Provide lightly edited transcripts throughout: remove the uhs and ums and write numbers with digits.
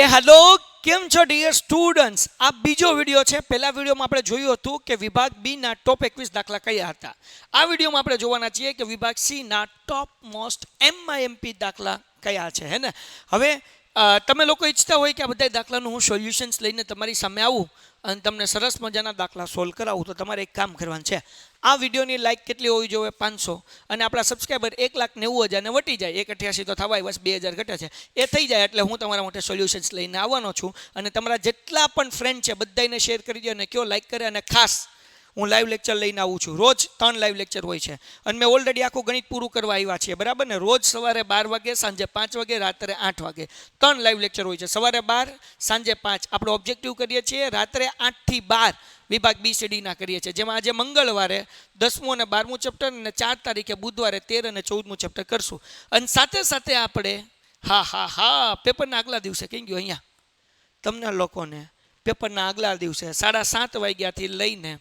Hello, કેમ છો dear students? આ બીજો વિડીયો છે. પહેલા વિડીયોમાં આપણે જોયું હતું કે વિભાગ બી ના ટોપ 21 દાખલા કયા હતા. આ વિડીયોમાં આપણે જોવાના છીએ કે વિભાગ સી ના ટોપ મોસ્ટ એમઆઈએમપી દાખલા કયા છે, હે ને? હવે તમે લોકો ઈચ્છતા હોય કે આ બધા દાખલાનું હું સોલ્યુશન્સ લઈને તમારી સામે આવું અને તમને સરસ મજાના દાખલા સોલ્વ કરાવું, તો તમારે એક કામ કરવાનું છે. આ વિડીયોની લાઇક કેટલી હોવી જોઈએ? 500. અને આપણા સબસ્ક્રાઈબર 1,90,000 ને વટી જાય. 188 તો થવાય, બસ 2000 ઘટ્યા છે. એ થઈ જાય એટલે હું તમારા માટે સોલ્યુશન્સ લઈને આવવાનો છું. અને તમારા જેટલા પણ ફ્રેન્ડ છે બધાને શેર કરી દો અને કયો લાઇક કરે. અને ખાસ હું લાઈવ લેક્ચર લઈને આવું છું. રોજ 3 લાઈવ લેક્ચર હોય છે અને મેં ઓલરેડી આખું ગણિત પૂરું કરવા આવ્યા છીએ, બરાબર ને? રોજ સવારે 12 વાગે, સાંજે 5 વાગે, રાત્રે 8 વાગે 3 લાઈવ લેક્ચર હોય છે. સવારે 12, સાંજે 5 આપણો ઓબ્જેક્ટિવ કરીએ છીએ. રાત્રે 8 થી 12 વિભાગ BCD ના કરીએ છીએ, જેમાં આજે મંગળવારે 10મું અને 12મું ચેપ્ટર અને 4 તારીખે બુધવારે 13 અને 14મું ચેપ્ટર કરશું. અને સાથે સાથે આપણે પેપરના આગલા દિવસે કઈ ગયો અહીંયા તમને લોકોને પેપરના આગલા દિવસે 7:30 વાગ્યાથી લઈને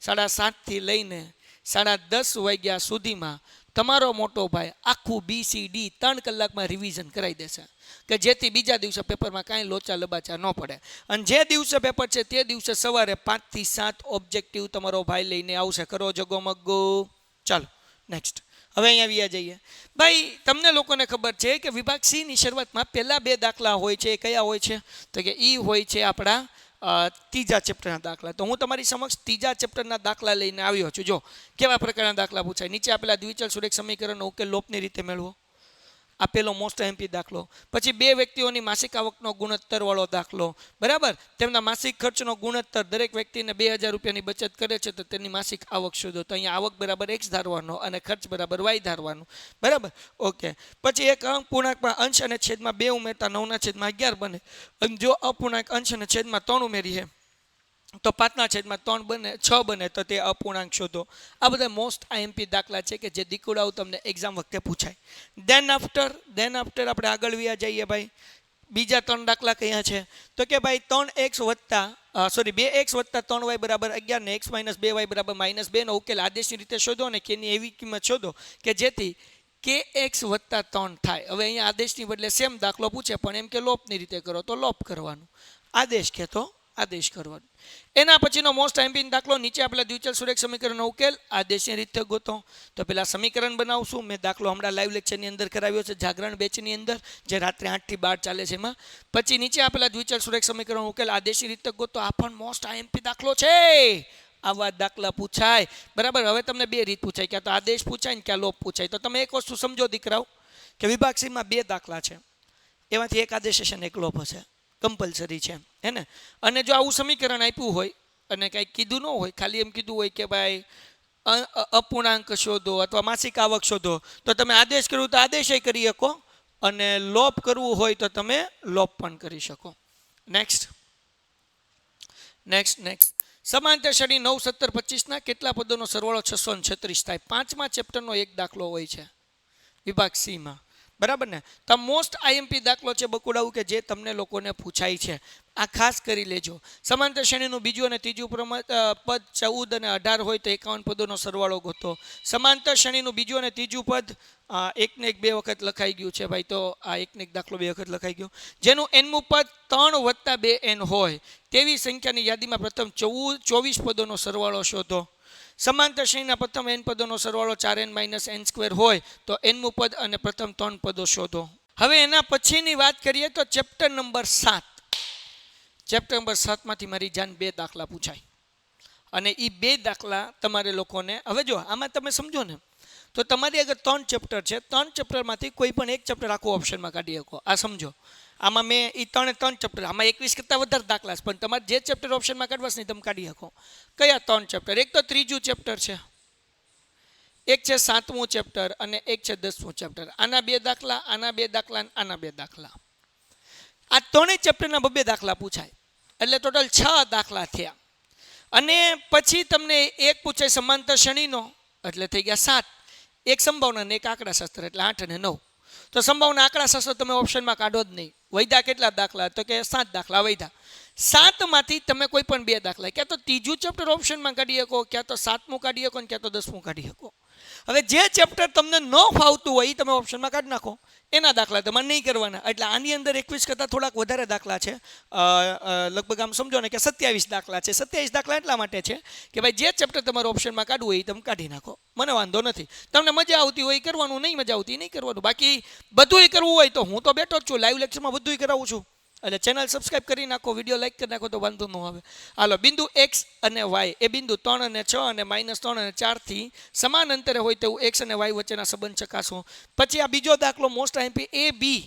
7:30 લઈને 10:30 વાગ્યા સુધીમાં તમારો મોટો ભાઈ આખું BCD 3 કલાકમાં રિવિઝન કરાવી દેશે, કે જેથી બીજા દિવસે પેપરમાં કાંઈ લોચા લબાચા ન પડે. અને જે દિવસે પેપર છે તે દિવસે સવારે 5 થી 7 ઓબ્જેક્ટિવ તમારો ભાઈ લઈને આવશે. કરો જગોમગો. ચાલો નેક્સ્ટ. હવે અહીંયા આવ્યા જઈએ. ભાઈ, તમને લોકોને ખબર છે કે વિભાગ સી ની શરૂઆતમાં પહેલા 2 દાખલા હોય છે. એ કયા હોય છે? તો કે ઈ હોય છે આપણા ત્રીજા ચેપ્ટરના દાખલા. તો હું તમારી સમક્ષ ત્રીજા ચેપ્ટરના દાખલા લઈને આવ્યો છું. જો કેવા પ્રકારના દાખલા પૂછાય. નીચે આપેલા દ્વિચલ સુરેખ સમીકરણનો ઉકેલ લોપની રીતે મેળવો. આ પેલો મોસ્ટ એમપી દાખલો. પછી 2 વ્યક્તિઓની માસિક આવકનો ગુણોત્તર વાળો દાખલો, બરાબર? તેમના માસિક ખર્ચનો ગુણોત્તર, દરેક વ્યક્તિને 2000 રૂપિયાની બચત કરે છે તો તેની માસિક આવક શોધો. તો અહીંયા આવક બરાબર x ધારવાનો અને ખર્ચ બરાબર y ધારવાનો, બરાબર? ઓકે. પછી એક અપૂર્ણાંકમાં અંશ અને છેદમાં 2 ઉમેરતા 9/11 બને. અને જો અપૂર્ણાંક અંશ અને છેદમાં 3 ઉમેરીએ તો 5/3 બને, 6 બને. તો તે અપૂર્ણાંક શોધો. આ બધા મોસ્ટ IMP દાખલા છે કે જે દીકુડાઓ તમને એક્ઝામ વખતે પૂછાય. દેન આફ્ટર આપણે આગળ વ્યા જઈએ ભાઈ. બીજા 3 દાખલા કયા છે? તો કે ભાઈ 2x + 3y બરાબર 11 ને x - 2y બરાબર -2 નો ઉકેલ આદેશની રીતે શોધો અને k ની એવી કિંમત શોધો કે જેથી kx + 3 થાય. હવે અહીંયા આદેશની બદલે સેમ દાખલો પૂછે પણ એમ કે લોપની રીતે કરો, તો લોપ કરવાનું. આદેશ કે તો આદેશ કરવાનો. એના પછીનો મોસ્ટ આઈએમપી દાખલો, નીચે આપેલા દ્વિચલ સુરેખ સમીકરણનો ઉકેલ આદેશની રીતે ગોતો. તો પેલા સમીકરણ બનાવશું. મેં દાખલો હમણાં લાઈવ લેક્ચરની અંદર કરાવ્યો છે, જાગરણ બેચની અંદર, જે રાત્રે 8 થી 12 ચાલે છે એમાં. પછી નીચે આપેલા દ્વિચલ સુરેખ સમીકરણનો ઉકેલ આદેશની રીતે ગોતો. આ પણ મોસ્ટ આઈએમપી દાખલો છે. આવા દાખલા પૂછાય, બરાબર? હવે તમને 2 રીત પૂછાય, ક્યાં તો આદેશ પૂછાય ને ક્યાં લોપ પૂછાય. તો તમે એક વસ્તુ સમજો દીકરાઓ, કે વિભાગ સીમાં 2 દાખલા છે, એમાંથી એક આદેશ હશે ને એક લોપ હશે. કમ્પલસરી છે, હે ને? અને જો આવું સમીકરણ આપ્યું હોય અને કંઈ કીધું ન હોય, ખાલી એમ કીધું હોય કે ભાઈ અપૂર્ણાંક શોધો અથવા માસિક આવક શોધો, તો તમે આદેશ કરવું તો આદેશ કરી શકો અને લોપ કરવું હોય તો તમે લોપ પણ કરી શકો. નેક્સ્ટ. સમાંતર શ્રેણી 9, 17, 25 ના કેટલા પદોનો સરવાળો 636 થાય? 5મા ચેપ્ટરનો એક દાખલો હોય છે વિભાગ સીમાં, બરાબર ને? તો મોસ્ટ આઈએમપી દાખલો છે બકુડાવું, કે જે તમને લોકોને પૂછાય છે. આ ખાસ કરી લેજો. સમાંતર શ્રેણીનું બીજું અને ત્રીજું પદ 14 અને 18 હોય તો 51 પદોનો સરવાળો ગોતો. સમાંતર શ્રેણીનું બીજું અને ત્રીજું પદ 1 ને 1 2 વખત લખાઈ ગયું છે ભાઈ, તો આ 1 ને 1 દાખલો 2 વખત લખાઈ ગયો. જેનું nમું પદ 3 + 2n હોય તેવી સંખ્યાની યાદીમાં પ્રથમ 24 પદોનો સરવાળો શોધો. સમાંતર શ્રેણીના પ્રથમ n પદોનો સરવાળો 4n - n² હોય તો nમું પદ અને પ્રથમ 3 પદો શોધો. હવે એના પછીની વાત કરીએ તો ચેપ્ટર નંબર 7. ચેપ્ટર નંબર 7 માંથી મારી જાન 2 દાખલા પૂછાય અને એ 2 દાખલા તમારે લોકોને, હવે જો આમાં તમે સમજો ને, તો તમારી આગળ 3 ચેપ્ટર છે. 3 ચેપ્ટરમાંથી કોઈ પણ એક ચેપ્ટર આખું ઓપ્શનમાં કાઢી શકો. આ સમજો. આમાં મેં એ 3 ચેપ્ટર, આમાં 21 કરતાં વધારે દાખલા છે, પણ તમારે જે ચેપ્ટર ઓપ્શનમાં કાઢવાસ નહીં તમે કાઢી શકો. કયા 3 ચેપ્ટર? એક તો ત્રીજું ચેપ્ટર છે, એક છે 7મું ચેપ્ટર અને એક છે 10મું ચેપ્ટર. આના 2 દાખલા, આના 2 દાખલા અને આના 2 દાખલા. આ 3 ચેપ્ટરના 2 દાખલા પૂછાય એટલે ટોટલ 6 દાખલા થયા. અને પછી તમને એક પૂછાય સમાંતર શ્રેણીનો એટલે થઈ ગયા 7. એક સંભાવના અને એક આંકડાશાસ્ત્ર એટલે 8 અને 9. તો સંભાવના આંકડાશાસ્ત્ર તમે ઓપ્શનમાં કાઢો જ નહીં. વૈધા કેટલા દાખલા? તો કે 7 દાખલા વૈધા. 7માંથી તમે કોઈ પણ 2 દાખલા, ક્યાં તો ત્રીજું ચેપ્ટર ઓપ્શનમાં કાઢી શકો, ક્યાં તો 7મું કાઢી શકો ને ક્યાં તો 10મું કાઢી શકો. હવે જે ચેપ્ટર તમને ન ફાવતું હોય એ તમે ઓપ્શનમાં કાઢી નાખો, એના દાખલા તમારે નહીં કરવાના. એટલે આની અંદર 21 કરતાં થોડાક વધારે દાખલા છે, લગભગ આમ સમજો ને કે 27 દાખલા છે. 27 દાખલા એટલા માટે છે કે ભાઈ જે ચેપ્ટર તમારે ઓપ્શનમાં કાઢવું હોય એ તમે કાઢી નાખો, મને વાંધો નથી. તમને મજા આવતી હોય કરવાનું, નહીં મજા આવતી નહીં કરવાનું. બાકી બધુંય કરવું હોય તો હું તો બેઠો જ છું, લાઈવ લેક્ચરમાં બધુંય કરાવું છું. એટલે ચેનલ સબસ્ક્રાઇબ કરી નાખો, વિડીયો લાઈક કરી નાખો તો વાંધો ન આવે. હાલો, બિંદુ x અને y એ બિંદુ 3 અને 6 અને -3 અને 4 થી સમાન અંતરે હોય તેવું x અને y વચ્ચેના સંબંધ ચકાસો. પછી આ બીજો દાખલો મોસ્ટ આઈએમપી એ બી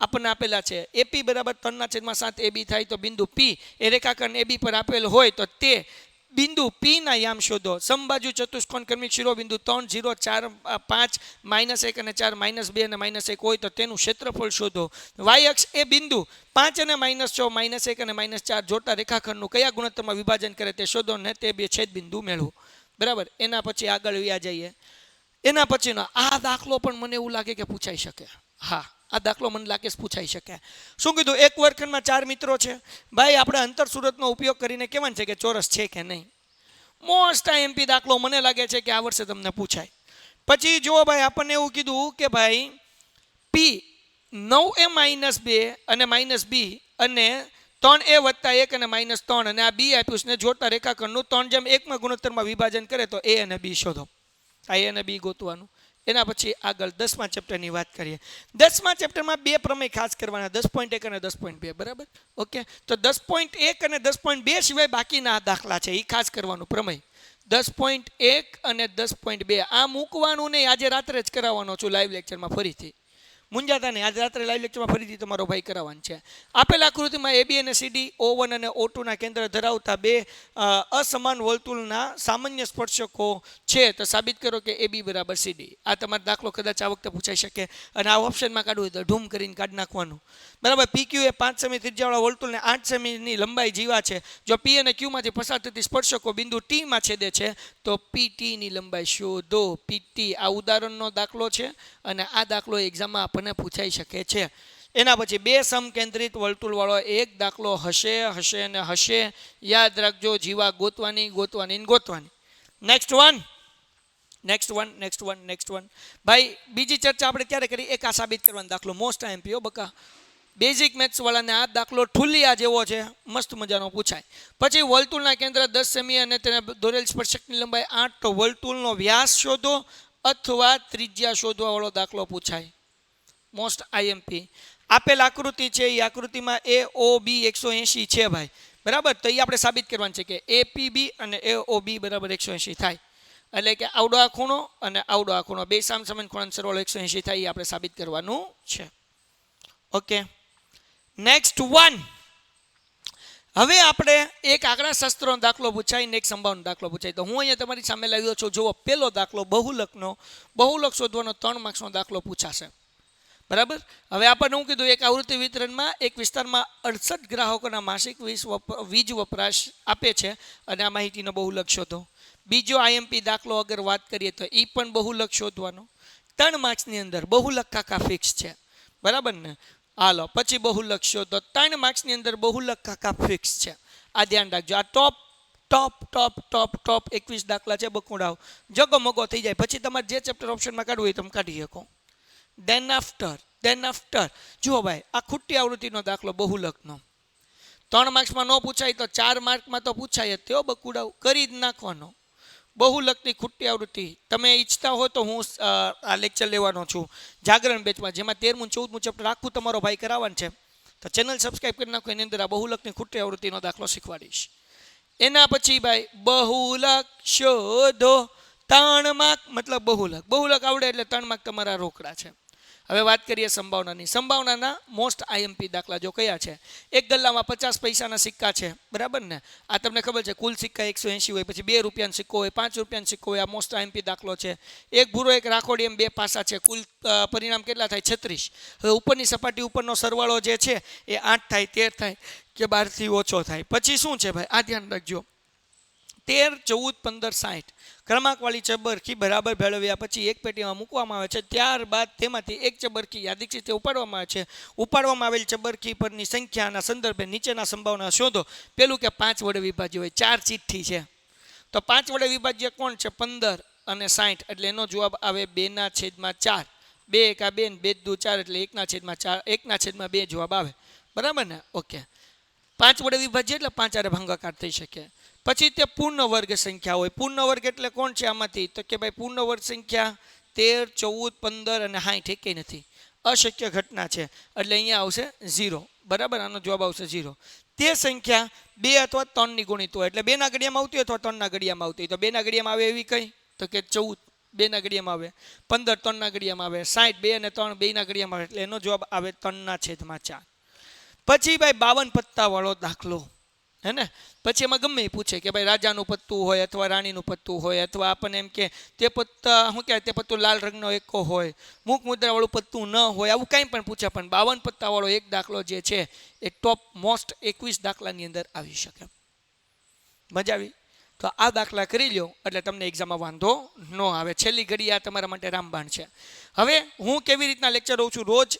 આપણને આપેલા છે. AP બરાબર 3/7 AB થાય તો બિંદુ P એ રેખાખંડ AB પર આપેલ હોય તો તે બિંદુ P ના યામ શોધો. સમબાજુ ચતુષ્કોણ ક્રમિક શિરોબિંદુ 3, 0, 4, 5, -1 અને 4, -2 અને -1 હોય તો તેનું ક્ષેત્રફળ શોધો. y અક્ષ એ બિંદુ 5 અને -6, -1 અને -4 જોડતા રેખાખંડનું કયા ગુણોત્તરમાં વિભાજન કરે તે શોધો ને તે બે છેદબિંદુ મેળવો. બરાબર. એના પછી આગળ વ્યા જઈએ. એના પછીનો આ દાખલો પણ મને એવું લાગે કે પૂછાઈ શકે. હા, આ દાખલો મને લાગે છે પૂછાઈ શકે. શું કીધું? એક વર્ગખંડમાં 4 મિત્રો છે. ભાઈ આપણે અંતર સુરતનો ઉપયોગ કરીને કહેવાનું છે કે ચોરસ છે કે નહીં. મોસ્ટ આઈએમપી દાખલો મને લાગે છે કે આ વર્ષે તમને પૂછાય. પછી જો ભાઈ આપણને એવું કીધું કે ભાઈ P 9a - 2 અને -b અને 3a + 1 અને -3 અને આ b આપ્યું છે ને જોડતા રેખાખંડનું 3:1 માં ગુણોત્તરમાં વિભાજન કરે તો a અને b શોધો. આ a અને b ગોતવાનું. એના પછી આગળ 10મા ચેપ્ટરની વાત કરીએ. 10મા ચેપ્ટરમાં બે પ્રમેય ખાસ કરવાના, 10.1 અને 10.2. બરાબર. ઓકે, તો 10.1 અને 10.2 સિવાય બાકીના દાખલા છે એ ખાસ કરવાનું પ્રમેય. 10.1 અને 10.2 આ મૂકવાનું નહીં, આજે રાત્રે જ કરાવવાનો છું લાઈવ લેક્ચરમાં ફરીથી. મુંજાતા નહીં, આજે રાત્રે લાઈવ લેક્ચરમાં ફરીથી તમારો ભાઈ કરાવવાનું છે. આપેલ આકૃતિમાં AB અને CD O1 અને O2 ના કેન્દ્ર ધરાવતા બે અસમાન વર્તુળના સામાન્ય સ્પર્શકો છે તો સાબિત કરો કે AB બરાબર CD. આ તમારો દાખલો કદાચ આ વખતે પૂછાઈ શકે અને આ ઓપ્શનમાં કાઢવું હોય તો ઢૂમ કરીને કાઢી નાખવાનું. બરાબર. PQ એ 5 સેમી ત્રિજ્યાવાળા વર્તુળને 8 સેમીની લંબાઈ જીવા છે. જો P અને Q માંથી પસાર થતી સ્પર્શકો બિંદુ T માં છેદે છે તો PT ની લંબાઈ શોધો. PT આ ઉદાહરણનો દાખલો છે અને આ દાખલો એક્ઝામમાં આપણને પૂછાઈ શકે છે. એના પછી બે સમકેન્દ્રિત વર્તુળવાળો એક દાખલો હશે અને હશે. યાદ રાખજો, જીવા ગોતવાની. Next one. ભાઈ બીજી ચર્ચા આપણે ક્યારે કરી? એક આ સાબિત કરવાનો દાખલો મોસ્ટ આઈએમપી બકા. બેઝિક મેથ્સ વાળાને આ દાખલો ઠુલિયા જેવો છે, મસ્ત મજાનો પૂછાય. પછી વર્તુળના કેન્દ્ર 10 સેમી અને તેને દોરેલ સ્પર્શકની લંબાઈ 8 તો વર્તુળનો વ્યાસ શોધો અથવા ત્રિજ્યા શોધવા વાળો દાખલો પૂછાય. Most IMP. આપેલ આકૃતિ છે એ આકૃતિમાં AOB 180 છે ભાઈ. બરાબર. તો એ આપણે સાબિત કરવાનું છે કે APB અને AOB બરાબર 180 થાય. એટલે કે આવડો આ ખૂણો અને આવડો આ ખૂણો બે સામસામે ખૂણાનો સરવાળો 180 થાય એ આપણે સાબિત કરવાનું છે. Okay, next one. હવે આપણે એક આંકડા શાસ્ત્રનો દાખલો પૂછાય ને એક સંભાવનો દાખલો પૂછાય. તો હું અહીંયા તમારી સામે લાવ્યો છું. જુઓ, પહેલો દાખલો બહુલક શોધવાનો 3 માર્ક્સનો દાખલો પૂછાશે. બરાબર. હવે આપણને હું કીધું, એક આવૃત્તિ વિતરણમાં એક વિસ્તારમાં 68 ગ્રાહકોના માસિક વીજ વપરાશ આપે છે અને આ માહિતીનો બહુલક શોધો. બીજો આઈએમપી દાખલો અગર વાત કરીએ તો એ પણ બહુલક શોધવાનો. 3 માર્ક્સની અંદર બહુલક કાકા ફિક્સ છે. બરાબર ને? હાલો, પછી બહુલક શોધો. 3 માર્ક્સની અંદર બહુલક કાકા ફિક્સ છે. આ ધ્યાન રાખજો. આ ટોપ 21 દાખલા છે. બકુડાવ જગમગો થઈ જાય. પછી તમારે જે ચેપ્ટર ઓપ્શનમાં કાઢવું હોય તમે કાઢી શકો. ધેન આફ્ટર જુઓ ભાઈ, આ ખોટી આવૃત્તિનો દાખલો બહુલકનો 3 માર્ક્સમાં ન પૂછાય તો 4 માર્કમાં તો પૂછાય જ. તેઓ બકુડાવ કરી જ નાખવાનો. બહુલકની ખોટી આવૃત્તિ તમે ઈચ્છતા હો તો હું આ લેક્ચર લેવાનો છું જાગરણ બેચમાં, જેમાં 13મું 14મું ચેપ્ટર આખું તમારો ભાઈ કરાવવાનું છે. તો ચેનલ સબસ્ક્રાઈબ કરી નાખો. એની અંદર આ બહુલકની ખોટી આવૃત્તિનો દાખલો શીખવાડીશ. એના પછી ભાઈ બહુલક શોધો. 3 માર્ક મતલબ બહુલક આવડે એટલે 3 માર્ક તમારા રોકડા છે. હવે વાત કરીએ સંભાવનાની. સંભાવનાના મોસ્ટ આઈએમપી દાખલા જો કયા છે? એક ગલ્લામાં 50 પૈસાના સિક્કા છે. બરાબર ને? આ તમને ખબર છે કુલ સિક્કા 180 હોય. પછી 2 રૂપિયાનો સિક્કો હોય, 5 રૂપિયાનો સિક્કો હોય. આ મોસ્ટ આઈએમપી દાખલો છે. એક ભૂરો એક રાખોડી એમ 2 પાસા છે. કુલ પરિણામ કેટલા થાય? 36. હવે ઉપરની સપાટી ઉપરનો સરવાળો જે છે એ 8 થાય, 13 થાય કે 12 થી ઓછો થાય. પછી શું છે ભાઈ? આ ધ્યાન રાખજો. 13, 14, 15, 60 ક્રમાંકવાળી ચબરખી બરાબર ભેળવ્યા પછી એક પેટીમાં મૂકવામાં આવે છે. ત્યારબાદ તેમાંથી એક ચબરખી યાદિક રીતે ઉપાડવામાં આવે છે. ઉપાડવામાં આવેલ ચબરખી પરની સંખ્યાના સંદર્ભે નીચેના સંભાવના શોધો. પેલું કે 5 વડે વિભાજ્ય હોય. 4 ચિઠ્ઠી છે તો 5 વડે વિભાજ્ય કોણ છે? 15. અને 60 એટલે એનો જવાબ આવે 2/4. 2 એકા 2 ને 2 દુ 4 એટલે 1/4 1/2 જવાબ આવે. બરાબર ને? ઓકે. 5 વડે વિભાજ્ય એટલે 5 હારે ભાગાકાર થઈ શકે. પછી તે પૂર્ણ વર્ગ સંખ્યા હોય. પૂર્ણ વર્ગ એટલે કોણ છે આમાંથી? તો કે ભાઈ પૂર્ણ વર્ગ સંખ્યા 13, 14, 15 અને 60 એકેય નથી. અશક્ય ઘટના છે એટલે અહીંયા આવશે 0. બરાબર, આનો જવાબ આવશે 0. તે સંખ્યા 2 અથવા 3 ની ગુણિત હોય એટલે 2 ના ઘડિયામાં આવતી હોય અથવા 3 ના ઘડિયામાં આવતી હોય તો 2 ના ઘડિયામાં આવે એવી કઈ? તો કે 14 2 ના ઘડિયામાં આવે, 15 3 ના ઘડિયામાં આવે, 60 2 અને 3 2 ના ઘડિયામાં આવે એટલે એનો જવાબ આવે 3/4. પછી ભાઈ 52 પત્તા વાળો દાખલો હે ને. પછી એમાં ગમે એ પૂછે કે ભાઈ રાજાનું પત્તું હોય અથવા રાણીનું પત્તું હોય અથવા આપણને એમ કે તે પત્તા શું કહેવાય તે પત્તું લાલ રંગનો એકો હોય, મૂક મુદ્રાવાળું પત્તું ન હોય, આવું કંઈ પણ પૂછે. પણ 52 પત્તાવાળો એક દાખલો જે છે એ ટોપ મોસ્ટ 21 દાખલાની અંદર આવી શકે. મજા આવી? તો આ દાખલા કરી લો એટલે તમને એક્ઝામમાં વાંધો ન આવે. છેલ્લી ઘડી આ તમારા માટે રામબાણ છે. હવે હું કેવી રીતના લેક્ચર હોઉં છું? રોજ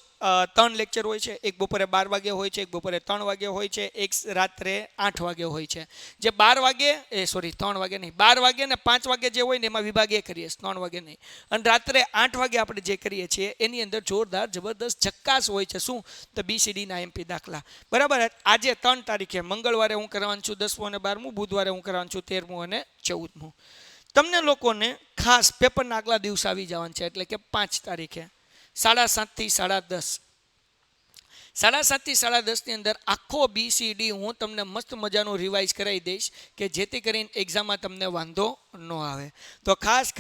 3 લેક્ચર હોય છે. એક બપોરે 12 વાગે હોય છે, એક બપોરે 3 વાગે હોય છે, એક રાત્રે 8 વાગે હોય છે. જે 3 વાગે નહીં, 12 વાગે ને 5 વાગે જે હોય ને એમાં વિભાગ એ કરીએ, 3 વાગે નહીં. અને રાત્રે 8 વાગે આપણે જે કરીએ છીએ એની અંદર જોરદાર જબરદસ્ત ઝક્કાસ હોય છે. શું? તો BCD ના MP દાખલા. બરાબર. આજે 3 તારીખે મંગળવારે હું કરવાનું છું 10મું અને 12મું, બુધવારે હું કરવાનું છું 13મું અને 14મું. તમને લોકોને ખાસ પેપરના આગલા દિવસ આવી જવાનું છે એટલે કે 5 તારીખે 7:30 થી 10:30. 7:30 થી 10:30 ની અંદર આખો BCD હું તમને મસ્ત મજાનું રિવાઇઝ કરાવી દઈશ કે જેથી કરીને એક્ઝામમાં તમને વાંધો ન આવે. તો ખાસ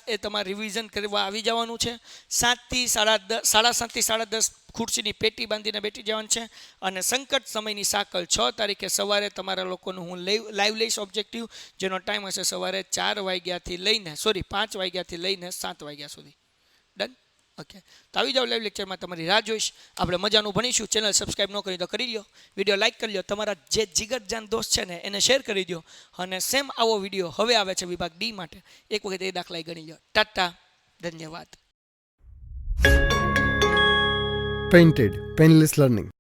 એ તમારે રિવિઝન કરવા આવી જવાનું છે. 7:30 થી 10:30 ખુરશીની પેટી બાંધીને બેઠી જવાનું છે. અને સંકટ સમયની સાકળ 6 તારીખે સવારે તમારા લોકોનું હું લાઈવ લઈશ ઓબ્જેક્ટિવ, જેનો ટાઈમ હશે સવારે 5 વાગ્યાથી લઈને 7 વાગ્યા સુધી. ડન? ઓકે. તો આવી જાઓ લાઈવ લેક્ચરમાં, તમારી રાહ જોઈશ. આપણે મજાનું ભણીશું. ચેનલ સબસ્ક્રાઈબ ન કરી તો કરી લો, વિડીયો લાઈક કરી લો, તમારા જે જીગરજાન દોસ્ત છે ને એને શેર કરી દો. અને સેમ આવો વિડીયો હવે આવે છે વિભાગ D માટે. એક વખત એ દાખલા ગણી લો. ટાટા, ધન્યવાદ. Painted Painless Learning.